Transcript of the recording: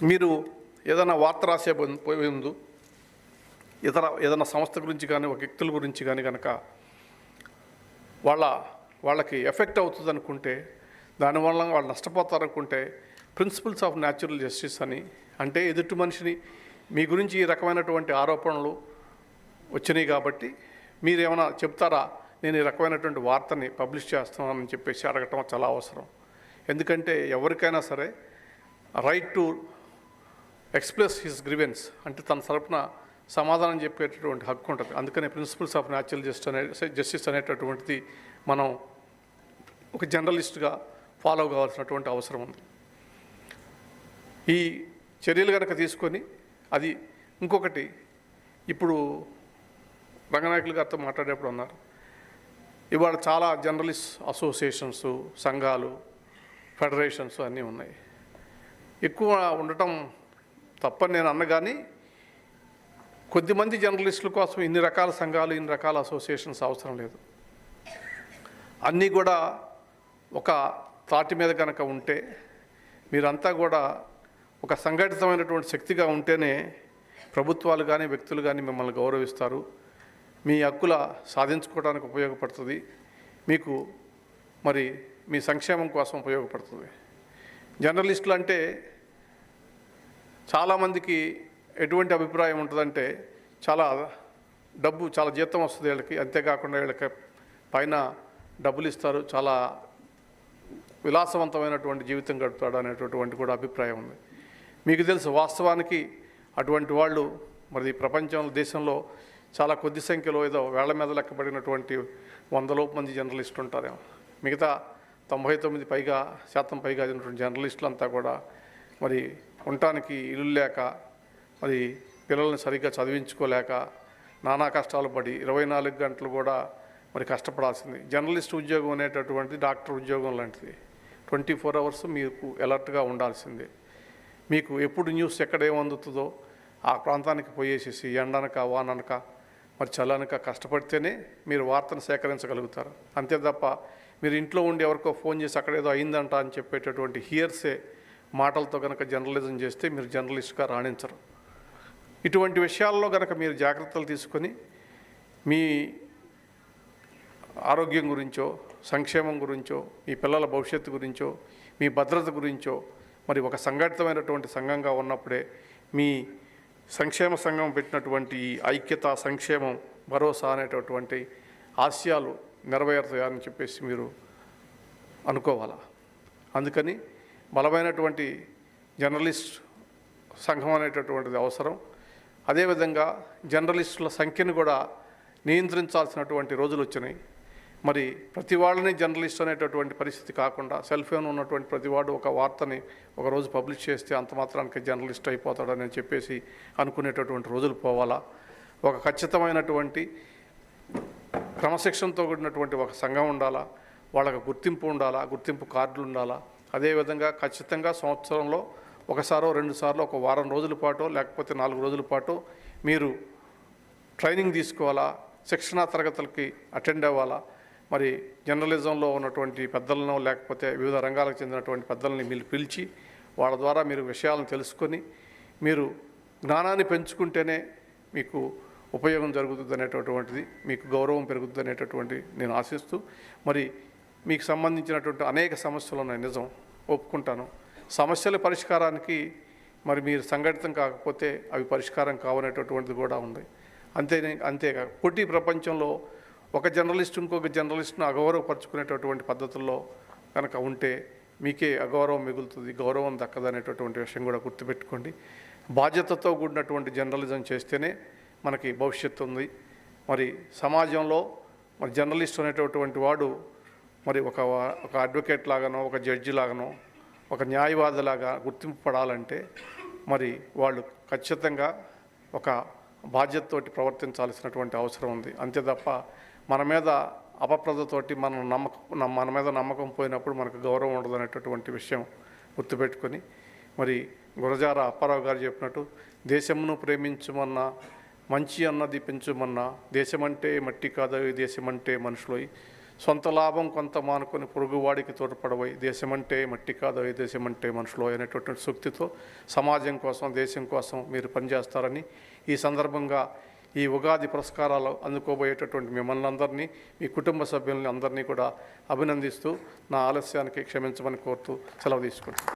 మీరు ఏదైనా వార్త రాసే పోయే ముందు ఏదైనా సంస్థ గురించి కానీ ఒక వ్యక్తుల గురించి కానీ కనుక వాళ్ళకి ఎఫెక్ట్ అవుతుంది అనుకుంటే, దానివల్ల వాళ్ళు నష్టపోతారనుకుంటే ప్రిన్సిపల్స్ ఆఫ్ న్యాచురల్ జస్టిస్ అని, అంటే ఎదుటి మనిషిని మీ గురించి ఈ రకమైనటువంటి ఆరోపణలు వచ్చినాయి కాబట్టి మీరు ఏమైనా చెప్తారా, నేను ఈ రకమైనటువంటి వార్తని పబ్లిష్ చేస్తున్నానని చెప్పేసి అడగటం చాలా అవసరం. ఎందుకంటే ఎవరికైనా సరే right to express his grievance, అంటే తన తరపున సమాధానం చెప్పేటటువంటి హక్కు ఉంటుంది. అందుకనే ప్రిన్సిపల్స్ ఆఫ్ న్యాచురల్ జస్టిస్ అనేటటువంటిది మనం ఒక జర్నలిస్ట్గా ఫాలో కావాల్సినటువంటి అవసరం ఉంది. ఈ చర్యలు కనుక తీసుకొని అది ఇంకొకటి, ఇప్పుడు రంగనాయకులు గారితో మాట్లాడేప్పుడు అన్నారు, ఇవాళ చాలా జర్నలిస్ట్ అసోసియేషన్స్, సంఘాలు, ఫెడరేషన్స్ అన్నీ ఉన్నాయి. ఎక్కువ ఉండటం తప్పని నేను అన్న, కానీ కొద్దిమంది జర్నలిస్టుల కోసం ఇన్ని రకాల సంఘాలు, ఇన్ని రకాల అసోసియేషన్స్ అవసరం లేదు. అన్నీ కూడా ఒక తాటి మీద కనుక ఉంటే, మీరంతా కూడా ఒక సంఘటితమైనటువంటి శక్తిగా ఉంటేనే ప్రభుత్వాలు కానీ వ్యక్తులు కానీ మిమ్మల్ని గౌరవిస్తారు, మీ హక్కుల సాధించుకోవడానికి ఉపయోగపడుతుంది, మీకు మరి మీ సంక్షేమం కోసం ఉపయోగపడుతుంది. జర్నలిస్టులు అంటే చాలామందికి ఎటువంటి అభిప్రాయం ఉంటుందంటే, చాలా డబ్బు, చాలా జీతం వస్తుంది వీళ్ళకి, అంతేకాకుండా వీళ్ళకి పైన డబ్బులు ఇస్తారు, చాలా విలాసవంతమైనటువంటి జీవితం గడుపుతాడు అనేటటువంటి కూడా అభిప్రాయం ఉంది. మీకు తెలుసు, వాస్తవానికి అటువంటి వాళ్ళు మరి ప్రపంచంలో, దేశంలో చాలా కొద్ది సంఖ్యలో, ఏదో వేళ్ల మీద లెక్కబడినటువంటి 100 మంది జర్నలిస్టులు ఉంటారేమో. మిగతా 99% పైగా జర్నలిస్టులు అంతా కూడా మరి ఉండటానికి ఇల్లు లేక, మరి పిల్లల్ని సరిగ్గా చదివించుకోలేక నానా కష్టాలు పడి 24 గంటలు కూడా మరి కష్టపడాల్సింది. జర్నలిస్ట్ ఉద్యోగం అనేటటువంటి డాక్టర్ ఉద్యోగం లాంటిది. 24 అవర్స్ మీకు అలర్ట్గా ఉండాల్సిందే. మీకు ఎప్పుడు న్యూస్ ఎక్కడ ఏమందుతుందో ఆ ప్రాంతానికి పోయేసేసి ఎండనక, వాననక, మరి చల్లనక కష్టపడితేనే మీరు వార్తను సేకరించగలుగుతారు. అంతే తప్ప మీరు ఇంట్లో ఉండి ఎవరికో ఫోన్ చేసి అక్కడ ఏదో అయిందంట అని చెప్పేటటువంటి హియర్సే మాటలతో కనుక జర్నలిజం చేస్తే మీరు జర్నలిస్ట్గా రాణించరు. ఇటువంటి విషయాల్లో కనుక మీరు జాగ్రత్తలు తీసుకొని మీ ఆరోగ్యం గురించో, సంక్షేమం గురించో, మీ పిల్లల భవిష్యత్తు గురించో, మీ భద్రత గురించో మరి ఒక సంఘటితమైనటువంటి సంఘంగా ఉన్నప్పుడే మీ సంక్షేమ సంఘం పెట్టినటువంటి ఐక్యత, సంక్షేమం, భరోసా అనేటటువంటి ఆశయాలు నెరవేరుతాయని చెప్పేసి మీరు అనుకోవాలా. అందుకని బలమైనటువంటి జర్నలిస్ట్ సంఘం అనేటటువంటిది అవసరం. అదేవిధంగా జర్నలిస్టుల సంఖ్యను కూడా నియంత్రించాల్సినటువంటి రోజులు వచ్చినాయి. మరి ప్రతి వాళ్ళని జర్నలిస్ట్ అనేటటువంటి పరిస్థితి కాకుండా, సెల్ ఫోన్ ఉన్నటువంటి ప్రతివాడు ఒక వార్తని ఒకరోజు పబ్లిష్ చేస్తే అంత మాత్రానికి జర్నలిస్ట్ అయిపోతాడని చెప్పేసి అనుకునేటటువంటి రోజులు పోవాలా. ఒక ఖచ్చితమైనటువంటి క్రమశిక్షణతో కూడినటువంటి ఒక సంఘం ఉండాలా, వాళ్ళకి గుర్తింపు ఉండాలా, గుర్తింపు కార్డులు ఉండాలా. అదేవిధంగా ఖచ్చితంగా సంవత్సరంలో ఒకసారో 2 సార్లు, ఒక వారం రోజుల పాటు లేకపోతే 4 రోజుల పాటు మీరు ట్రైనింగ్ తీసుకోవాలా, శిక్షణా తరగతులకి అటెండ్ అవ్వాలా. మరి జర్నలిజంలో ఉన్నటువంటి పెద్దలను, లేకపోతే వివిధ రంగాలకు చెందినటువంటి పెద్దలని మీరు పిలిచి వాళ్ళ ద్వారా మీరు విషయాలను తెలుసుకొని మీరు జ్ఞానాన్ని పెంచుకుంటేనే మీకు ఉపయోగం జరుగుతుంది అనేటటువంటిది, మీకు గౌరవం పెరుగుతుంది అనేటటువంటి నేను ఆశిస్తూ, మరి మీకు సంబంధించినటువంటి అనేక సమస్యలు ఉన్నాయి, నిజం ఒప్పుకుంటాను. సమస్యల పరిష్కారానికి మరి మీరు సంఘటితం కాకపోతే అవి పరిష్కారం కావనేటటువంటిది కూడా ఉంది. అంతేగా పోటీ ప్రపంచంలో ఒక జర్నలిస్ట్ ఇంకొక జర్నలిస్ట్ను అగౌరవపరుచుకునేటటువంటి పద్ధతుల్లో కనుక ఉంటే మీకే అగౌరవం మిగులుతుంది, గౌరవం దక్కదనేటటువంటి విషయం కూడా గుర్తుపెట్టుకోండి. బాధ్యతతో కూడినటువంటి జర్నలిజం చేస్తేనే మనకి భవిష్యత్తు ఉంది. మరి సమాజంలో మరి జర్నలిస్ట్ అనేటటువంటి వాడు మరి ఒక అడ్వకేట్ లాగానో, ఒక జడ్జి లాగానో, ఒక న్యాయవాదిలాగా గుర్తింపు పడాలంటే మరి వాళ్ళు ఖచ్చితంగా ఒక బాధ్యతతోటి ప్రవర్తించాల్సినటువంటి అవసరం ఉంది. అంతే తప్ప మన మీద అపప్రదతోటి మన మీద నమ్మకం పోయినప్పుడు మనకు గౌరవం ఉండదు అనేటటువంటి విషయం గుర్తుపెట్టుకొని, మరి గురజార అప్పారావు గారు చెప్పినట్టు దేశమును ప్రేమించమన్నా, మంచి అన్నది పెంచుమన్నా, దేశమంటే మట్టి కాదు దేశమంటే మనుషులు, సొంత లాభం కొంత మానుకొని పొరుగువాడికి తోడ్పడబోయి దేశమంటే మట్టి కాదు దేశమంటే మనుషులు అనేటటువంటి సూక్తితో సమాజం కోసం దేశం కోసం మీరు పనిచేస్తారని ఈ సందర్భంగా ఈ ఉగాది పురస్కారాలు అందుకోబోయేటటువంటి మిమ్మల్ని అందరినీ మీ కుటుంబ సభ్యుల్ని అందరినీ కూడా అభినందిస్తూ నా ఆలస్యానికి క్షమించమని కోరుతూ సెలవు తీసుకుంటాను.